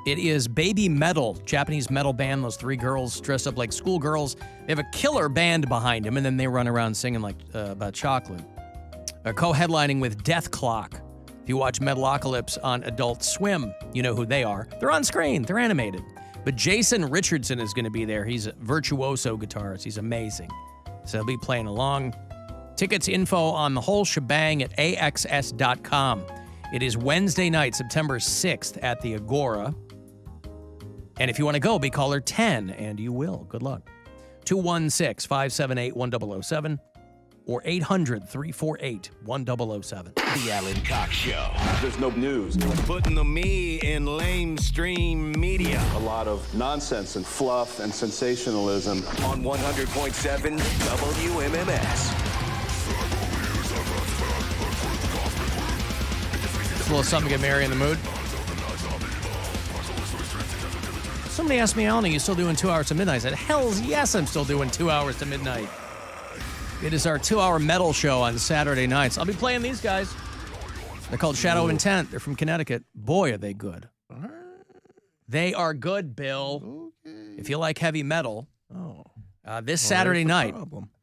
It is Baby Metal, Japanese metal band. Those three girls dressed up like schoolgirls. They have a killer band behind them, and then they run around singing like about chocolate. Co-headlining with Death Clock. If you watch Metalocalypse on Adult Swim, you know who they are. They're on screen. They're animated. But Jason Richardson is going to be there. He's a virtuoso guitarist. He's amazing. So he'll be playing along. Tickets info on the whole shebang at axs.com. It is Wednesday night, September 6th at the Agora. And if you want to go, be caller 10, and you will. Good luck. 216-578-1007 or 800-348-1007. The Alan Cox Show. There's no news. Putting the me in lamestream media. A lot of nonsense and fluff and sensationalism. On 100.7 WMMS. Just a little something to get Mary in the mood. Somebody asked me, Alan, are you still doing 2 hours to midnight? I said, hells yes, I'm still doing 2 hours to midnight. It is our 2-hour metal show on Saturday nights. I'll be playing these guys. They're called Shadow of Intent. They're from Connecticut. Boy, are they good. They are good, Bill. Okay. If you like heavy metal. This Saturday night,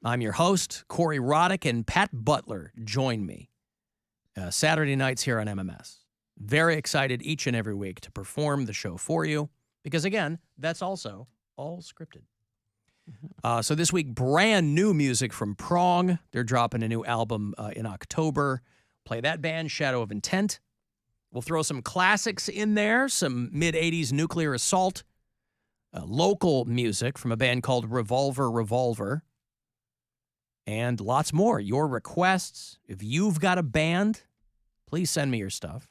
I'm your host, Corey Roddick, and Pat Butler join me. Saturday nights here on MMS. Very excited each and every week to perform the show for you. Because, again, that's also all scripted. So this week, brand new music from Prong. They're dropping a new album in October. Play that band, Shadow of Intent. We'll throw some classics in there, some mid-'80s Nuclear Assault, local music from a band called Revolver, and lots more. Your requests. If you've got a band, please send me your stuff.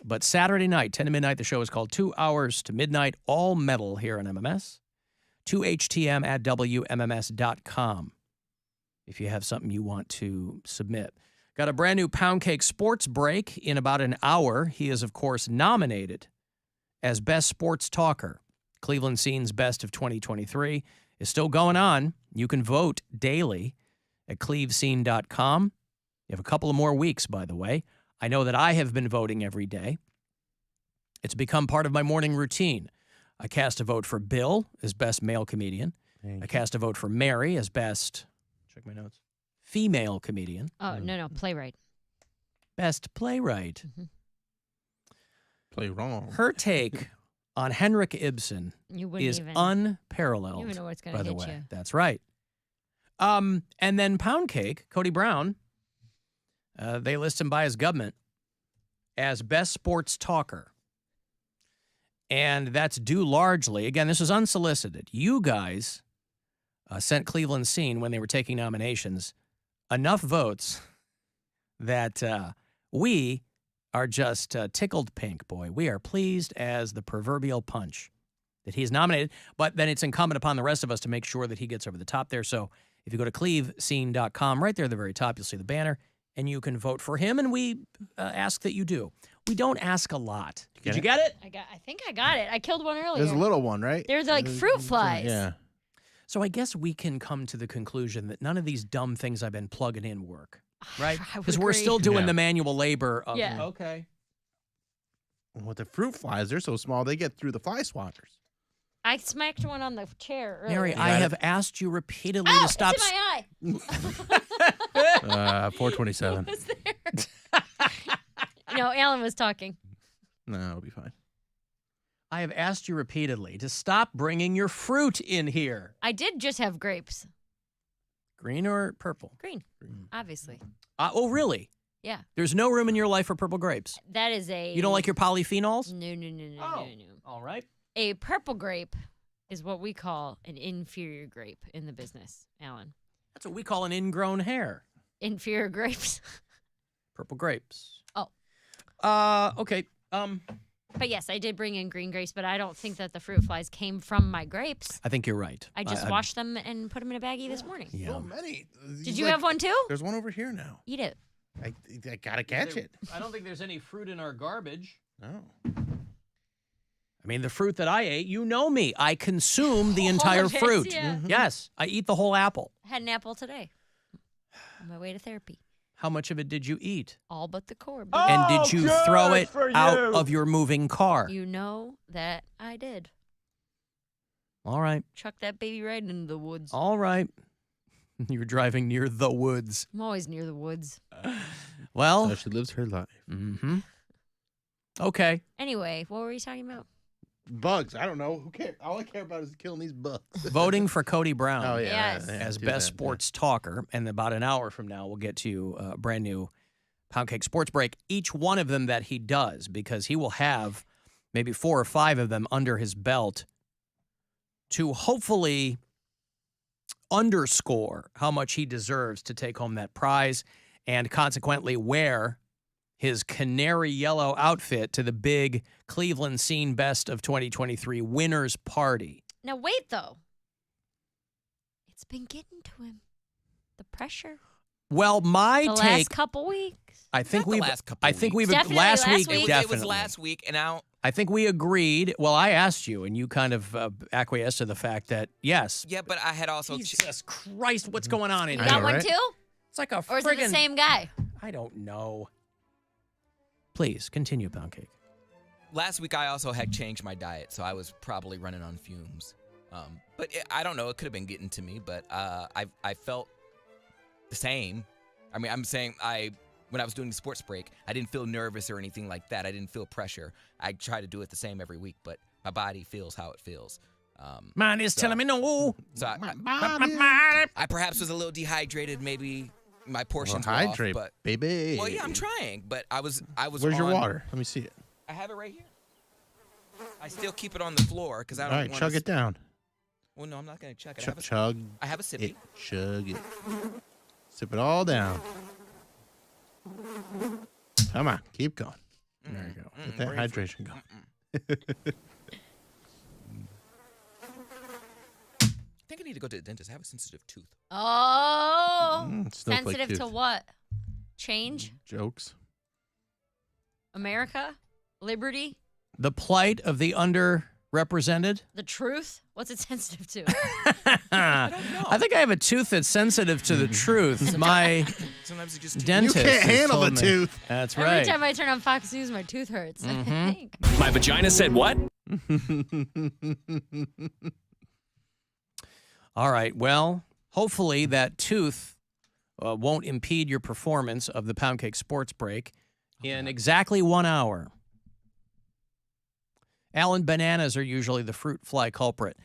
But Saturday night, 10 to midnight, the show is called 2 hours to midnight, all metal here on MMS. 2HTM at WMMS.com if you have something you want to submit. Got a brand new Poundcake sports break in about an hour. He is, of course, nominated as Best Sports Talker. Cleveland Scene's Best of 2023 is still going on. You can vote daily at clevescene.com. You have a couple of more weeks, by the way. I know that I have been voting every day. It's become part of my morning routine. I cast a vote for Bill as Best Male Comedian. I cast a vote for Mary as Best, check my notes, Female Comedian. Oh, no, Playwright. Best Playwright. Mm-hmm. Play wrong. Her take on Henrik Ibsen is unparalleled. You even know what's going to hit you. That's right. And then Poundcake, Cody Brown, they list him by his government as Best Sports Talker. And that's due largely, again, this is unsolicited. You guys sent Cleveland Scene, when they were taking nominations, enough votes that we are just tickled pink, boy. We are pleased as the proverbial punch that he's nominated. But then it's incumbent upon the rest of us to make sure that he gets over the top there. So if you go to clevescene.com, right there at the very top, you'll see the banner, and you can vote for him, and we ask that you do. We don't ask a lot. Did you get it? I think I got it. I killed one earlier. There's a little one, right? There's like fruit flies. Yeah. So I guess we can come to the conclusion that none of these dumb things I've been plugging in work, right? Because we're still doing the manual labor of, okay. With the fruit flies, they're so small, they get through the fly swatters. I smacked one on the chair earlier. Mary, I have asked you repeatedly to stop. It's in my eye. 427. What was there? No, Alan was talking. No, it'll be fine. I have asked you repeatedly to stop bringing your fruit in here. I did just have grapes. Green or purple? Green. Obviously. Oh, really? Yeah. There's no room in your life for purple grapes? That is a... You don't like your polyphenols? No. All right. A purple grape is what we call an inferior grape in the business, Alan. That's what we call an ingrown hair. Inferior grapes. Purple grapes. Oh. Okay. But yes, I did bring in green grapes, but I don't think that the fruit flies came from my grapes. I think you're right. I just washed them and put them in a baggie this morning. Yeah. So many. Did you have one too? There's one over here now. Eat it. I gotta catch it. I don't think there's any fruit in our garbage. No. I mean, the fruit that I ate, you know me. I consume the entire fruit. Yeah. Yes, I eat the whole apple. I had an apple today. On my way to therapy. How much of it did you eat? All but the core. baby. And did you throw it out of your moving car? You know that I did. All right. Chuck that baby right into the woods. All right. You were driving near the woods. I'm always near the woods. Well. So she lives her life. Mm-hmm. Okay. Anyway, what were you talking about? Bugs. I don't know. Who cares? All I care about is killing these bugs. Voting for Cody Brown. Oh, yeah. Yes. As do best that, sports talker. And about an hour from now, we'll get to a brand new Poundcake Sports Break. Each one of them that he does, because he will have maybe 4 or 5 of them under his belt to hopefully underscore how much he deserves to take home that prize and consequently wear his canary yellow outfit to the big Cleveland Scene Best of 2023 winners party. Now, wait, though. It's been getting to him. The pressure. Well, my The take, last couple weeks. I think Not the we've, last couple I think we've weeks. Definitely last last week, week. definitely. It was last week, and now I think we agreed. Well, I asked you, and you kind of acquiesced to the fact that yes. yeah, but I had also Jesus Christ, what's going on in You here? got know, one right? too? It's like a Or is it the friggin' same guy? I don't know. Please continue, Poundcake. last week I also had changed my diet, so I was probably running on fumes. But I don't know. It could have been getting to me, but I felt the same. I mean, I'm saying when I was doing the sports break, I didn't feel nervous or anything like that. I didn't feel pressure. I try to do it the same every week, but my body feels how it feels. Mine is telling me no. So I perhaps was a little dehydrated. Maybe my portions were off, hydrate, but baby. well, yeah, I'm trying, but I was. Where's your on- water? Let me see it. I have it right here. I still keep it on the floor because I All don't right, want chug it down. Well, no, I'm not gonna chug it. Chug I have a sippy. it. Chug it. Sip it all down. Come on, keep going. There you go. Get that hydration going. I think I need to go to the dentist. I have a sensitive tooth. Oh. Snowflake Sensitive to tooth. what? Change? Jokes. America? Liberty? The plight of the underrepresented. The truth? What's it sensitive to? I think I have a tooth that's sensitive to the truth. My Sometimes it just dentist You can't has handle told the me- tooth. That's Every right. time I turn on Fox News, my tooth hurts. I think. My vagina said what? All right. Well, hopefully that tooth won't impede your performance of the Poundcake Sports Break in exactly 1 hour. Alan, bananas are usually the fruit fly culprit.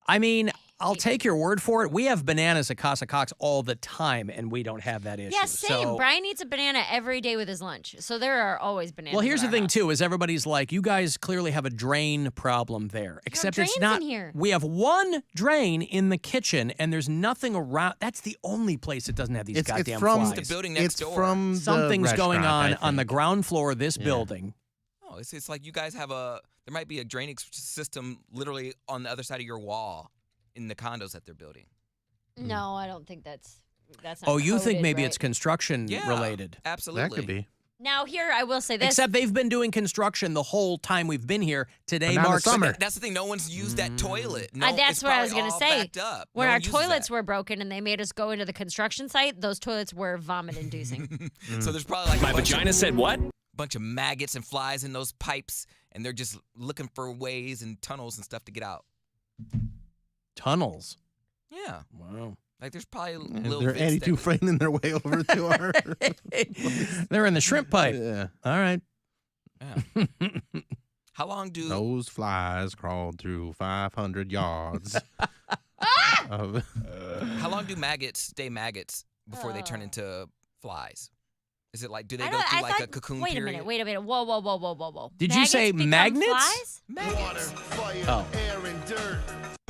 I mean, I'll take your word for it. We have bananas at Casa Cox all the time, and we don't have that issue. Yeah, same. So, Brian eats a banana every day with his lunch. So there are always bananas. well, here's at the our thing, house. too, is everybody's like, you guys clearly have a drain problem there. Except it's drains not. in here. We have one drain in the kitchen, and there's nothing around. That's the only place that doesn't have these It's goddamn from flies. the building next It's door. from the Something's going restaurant, I on the think. ground floor of this Yeah. building. Oh, it's like you guys have there might be a drainage system literally on the other side of your wall in the condos that they're building. No, I don't think that's not Oh, you think coded maybe right. it's construction Yeah, related. Absolutely. That could be. Now here I will say this. Except they've been doing construction the whole time we've been here. Today But not in the marks summer. That's the thing. No one's used that toilet. No, that's it's what I was probably gonna all say. backed up. when No our one uses toilets that. were broken and they made us go into the construction site, those toilets were vomit inducing. So there's probably like My a bunch vagina said what? bunch of maggots and flies in those pipes, and they're just looking for ways and tunnels and stuff to get out. tunnels. Yeah, Wow. like there's probably little. They're vents that- anti-freighting their way over to our. They're in the shrimp pipe. Yeah. All right. Yeah. How long do Those flies crawled through 500 yards. of, how long do maggots stay maggots before they turn into flies? Is it like do they I go don't- through I like a thought- cocoon wait period? a minute. Whoa. Did you say become magnets? flies? Maggots. Oh. air, and dirt.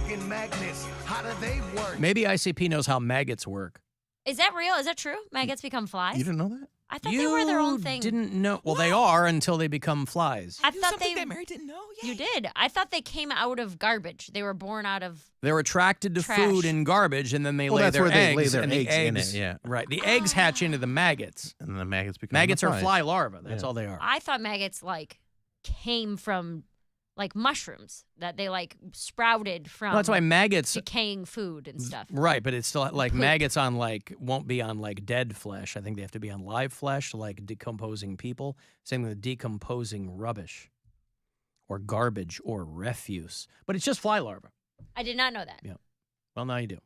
In magnets, how do they work? Maybe ICP knows how maggots work. Is that real? Is that true? Maggots become flies? you didn't know that? I thought they were their own You thing. didn't know. Well, they are until they become flies. I You thought something they. that Mary didn't know. You Yay. did. I thought they came out of garbage. They were born out of. They're attracted to Trash. food and garbage, and then they Well, lay that's their where eggs. they lay their and the eggs in it, eggs- yeah. Right. The eggs hatch into the maggots. And the maggots become Maggots the are flies. fly larvae. That's Yeah. all they are. I thought maggots came from like mushrooms that they like sprouted from Well, that's why maggots. decaying food and stuff. Right, but it's still like Poop. maggots on like won't be on like dead flesh. I think they have to be on live flesh, like decomposing people. Same with decomposing rubbish, or garbage, or refuse. But it's just fly larvae. I did not know that. Yeah. Well, now you do.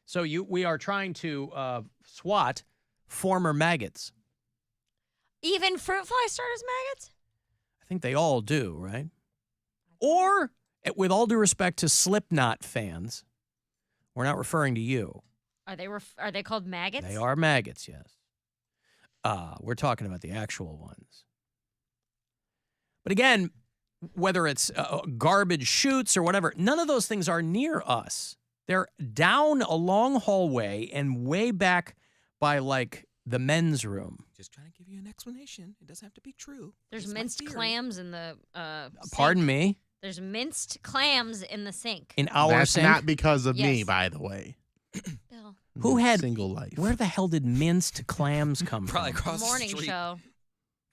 So we are trying to swat former maggots. Even fruit fly start as maggots? I think they all do, right? Or, with all due respect to Slipknot fans, we're not referring to you. Are they called maggots? They are maggots, yes. We're talking about the actual ones. But again, whether it's garbage chutes or whatever, none of those things are near us. They're down a long hallway and way back by, like, the men's room. Just trying to give you an explanation. It doesn't have to be true. There's It's my minced theory. clams in the sink. Pardon me? There's minced clams in the sink. In our That's sink? not because of me, Yes. by the way. Bill. Who had single life? Where the hell did minced clams come Probably from? across Morning the street. show.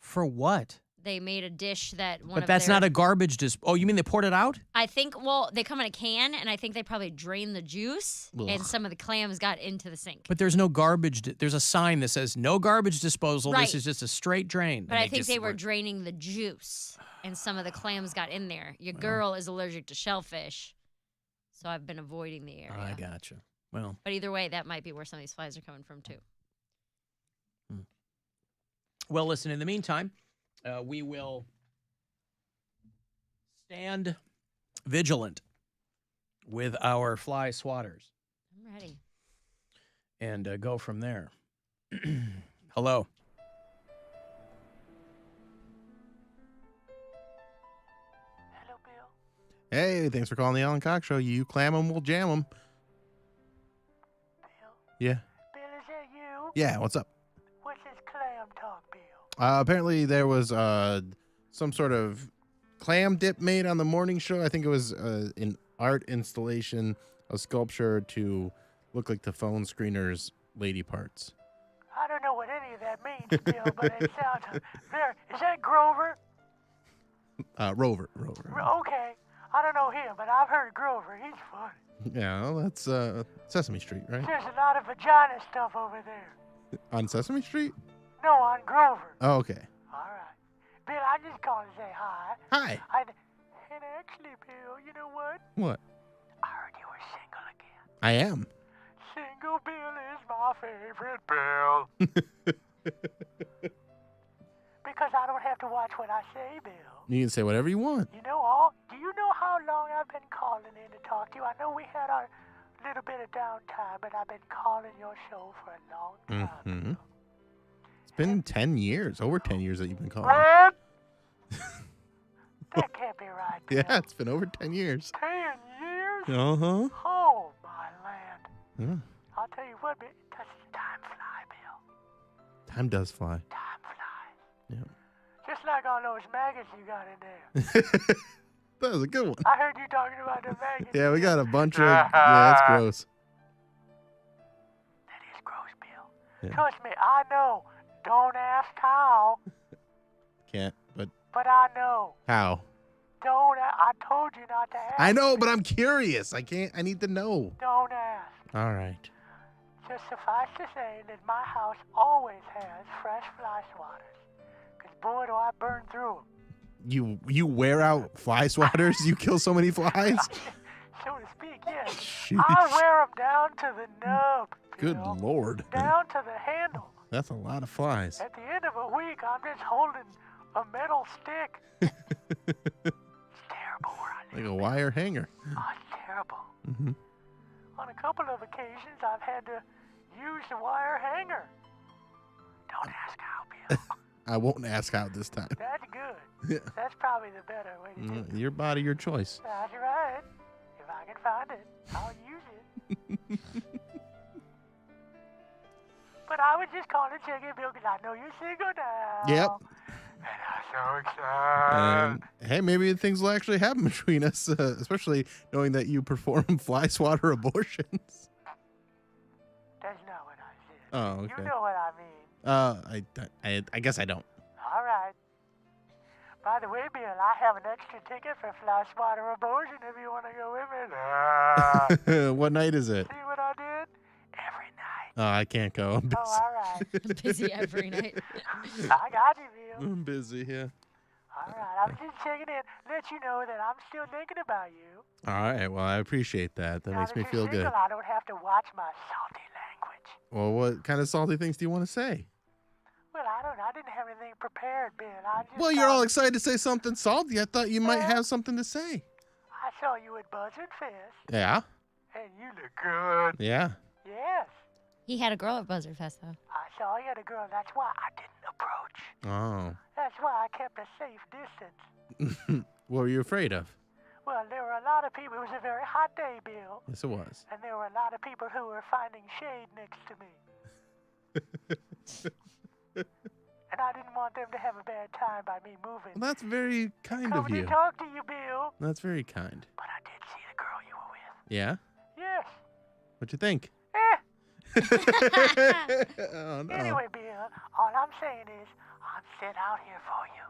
For what? They made a dish that one But of that's their, not a garbage Oh, you mean they poured it out? I think, well, they come in a can, and I think they probably drained the juice, and Ugh. some of the clams got into the sink. But there's no garbage. There's a sign that says no garbage disposal. Right. This is just a straight drain. But I think they were draining the juice, and some of the clams got in there. Your girl is allergic to shellfish, so I've been avoiding the area. I gotcha. Well, But either way, that might be where some of these flies are coming from, too. well, listen, in the meantime, we will stand vigilant with our fly swatters I'm ready. and go from there. Hello. Hello, Bill. Hey, thanks for calling the Alan Cox Show. You clam 'em, we'll jam 'em. Bill? Yeah. Bill, is that you? Yeah, what's up? What's this clam talk, Bill? Apparently there was some sort of clam dip made on the morning show. I think it was an art installation, a sculpture to look like the phone screener's lady parts. I don't know what any of that means, Bill, but it sounds very... Is that Grover? Rover. Okay. I don't know him, but I've heard Grover. He's funny. Yeah, well, that's Sesame Street, right? There's a lot of vagina stuff over there. On Sesame Street? No, on Grover. Oh, okay. All right. Bill, I just called to say hi. Hi. And actually, Bill, you know what? What? I heard you were single again. I am. Single Bill is my favorite Bill. Because I don't have to watch what I say, Bill. You can say whatever you want. Do you know how long I've been calling in to talk to you? I know we had our little bit of downtime, but I've been calling your show for a long time. Mm-hmm. It's been 10 years, over 10 years that you've been calling. What? That can't be right, Bill. Yeah, it's been over 10 years. 10 years? Uh-huh. Oh, my land. Yeah. I'll tell you what, Bill, does time fly, Bill? Time does fly. Time flies. Yeah. Just like all those maggots you got in there. That was a good one. I heard you talking about the maggots. Yeah, we got a bunch of... Yeah, that's gross. That is gross, Bill. Yeah. Trust me, I know. Don't ask how, Can't, but but I know. how? I told you not to ask. I know, but I'm curious. I need to know. Don't ask. All right. Just suffice to say that my house always has fresh fly swatters. Because, boy, do I burn through them. You wear out fly swatters? You kill so many flies? So to speak, yes. Sheesh. I wear them down to the nub. Good Bill. Lord. Down to the handle. That's a lot of flies. At the end of a week, I'm just holding a metal stick. It's terrible where I live. Like a wire hanger. Oh, it's terrible. Mm-hmm. On a couple of occasions, I've had to use the wire hanger. Don't ask how, Bill. I won't ask how this time. That's good. Yeah. That's probably the better way to do it. Your body, your choice. That's right. If I can find it, I'll use it. But I was just calling to check in, Bill, because I know you're single now. Yep. And I'm so excited. Hey, maybe things will actually happen between us, especially knowing that you perform fly swatter abortions. That's not what I said. Oh, okay. You know what I mean. I guess I don't. All right. By the way, Bill, I have an extra ticket for Fly Swatter Abortion if you want to go with me. What night is it? See what I did? Every night. Oh, I can't go. I'm busy. Oh, all right. Busy every night. I got you, Bill. I'm busy, yeah. All right. I was just checking in, let you know that I'm still thinking about you. All right, well, I appreciate that. That Now makes that me you're feel good. single, I don't have to watch my salty language. Well, what kind of salty things do you want to say? Well, I don't know. I didn't have anything prepared, Bill. I just Well, you're thought- all excited to say something salty. I thought you might have something to say. I saw you at Buzzard Fest, Yeah? and you look good. Yeah. Yes. He had a girl at Buzzard Fest, though. I saw you had a girl. That's why I didn't approach. Oh. That's why I kept a safe distance. What were you afraid of? Well, there were a lot of people. It was a very hot day, Bill. Yes, it was. And there were a lot of people who were finding shade next to me. And I didn't want them to have a bad time by me moving. Well, that's very kind Come of to you. talk to you, Bill. That's very kind. But I did see the girl you were with. Yeah? Yes. What'd you think? Oh, no. Anyway, Bill, all I'm saying is I'm sent out here for you.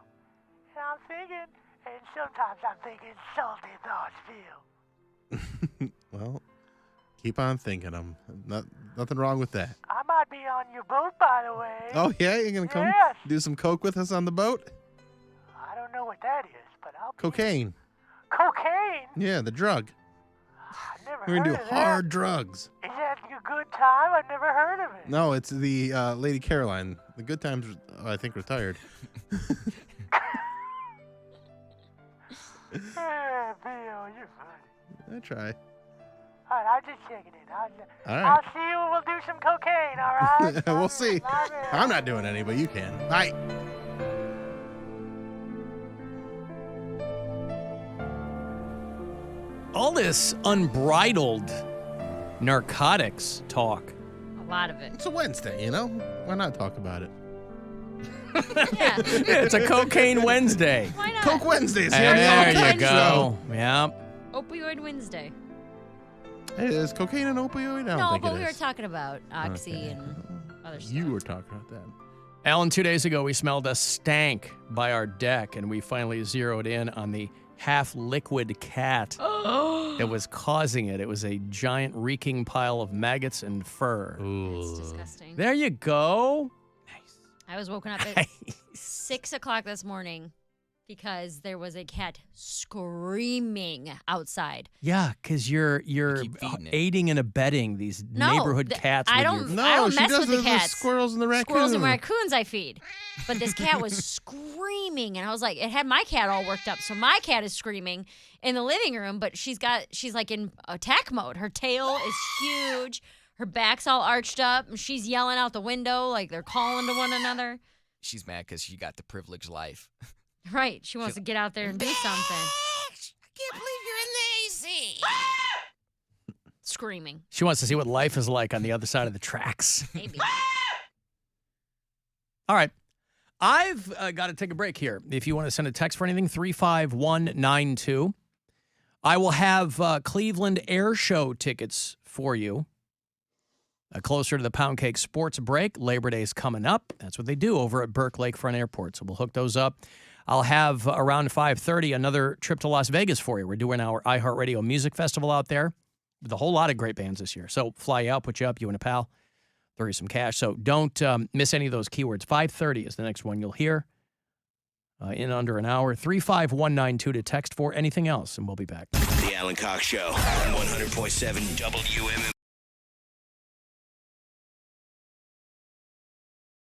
And I'm thinking, and sometimes I'm thinking salty thoughts, Bill. Well, keep on thinking them. Nothing wrong with that. I might be on your boat, by the way. Oh, yeah? You're going to come Yes. do some coke with us on the boat? I don't know what that is, but I'll be... Cocaine. Cocaine? Yeah, the drug. I never We're going heard to do of hard drugs. that. Is that a good time? I've never heard of it. No, it's the Lady Caroline. The Good Times, I think, retired. Bill, you're funny. I try. All right, I'm just checking it. All I'll right. see you when we'll do some cocaine, all right? We'll see. Bye, Bill. I'm not doing any, but you can. Bye. All this unbridled narcotics talk. A lot of it. It's a Wednesday, you know? Why not talk about it? Yeah. It's a Cocaine Wednesday. Why not? Coke Wednesdays here on the Alan There you Cox Show. go. Yeah. Opioid Wednesday. Hey, is cocaine an opioid? I don't No, think but it we were is. talking about Oxy Okay. and other stuff. You were talking about that. Alan, 2 days ago, we smelled a stank by our deck, and we finally zeroed in on the half-liquid cat that was causing it. It was a giant reeking pile of maggots and fur. It's disgusting. There you go. I was woken up at 6 o'clock this morning because there was a cat screaming outside. Yeah, because you're keep feeding it. aiding and abetting these No, neighborhood cats. I with don't. your- I don't she mess does with the the cats. squirrels and the raccoons. Squirrels and raccoons I feed. But this cat was screaming, and I was like, it had my cat all worked up. So my cat is screaming in the living room, but she's like in attack mode. Her tail is huge. Her back's all arched up, and she's yelling out the window like they're calling to one another. She's mad because she got the privileged life. Right. She wants to get out there and do something. I can't believe you're in the AC. Screaming. She wants to see what life is like on the other side of the tracks. Maybe. All right. I've got to take a break here. If you want to send a text for anything, 35192. I will have Cleveland Air Show tickets for you. Closer to the Poundcake Sports Break. Labor Day's coming up. That's what they do over at Burke Lakefront Airport. So we'll hook those up. I'll have around 5:30 another trip to Las Vegas for you. We're doing our iHeartRadio Music Festival out there with a whole lot of great bands this year. So fly you out, put you up, you and a pal, throw you some cash. So don't miss any of those keywords. 5:30 is the next one you'll hear in under an hour. 35192 to text for anything else, and we'll be back. The Alan Cox Show on 100.7 WMMS.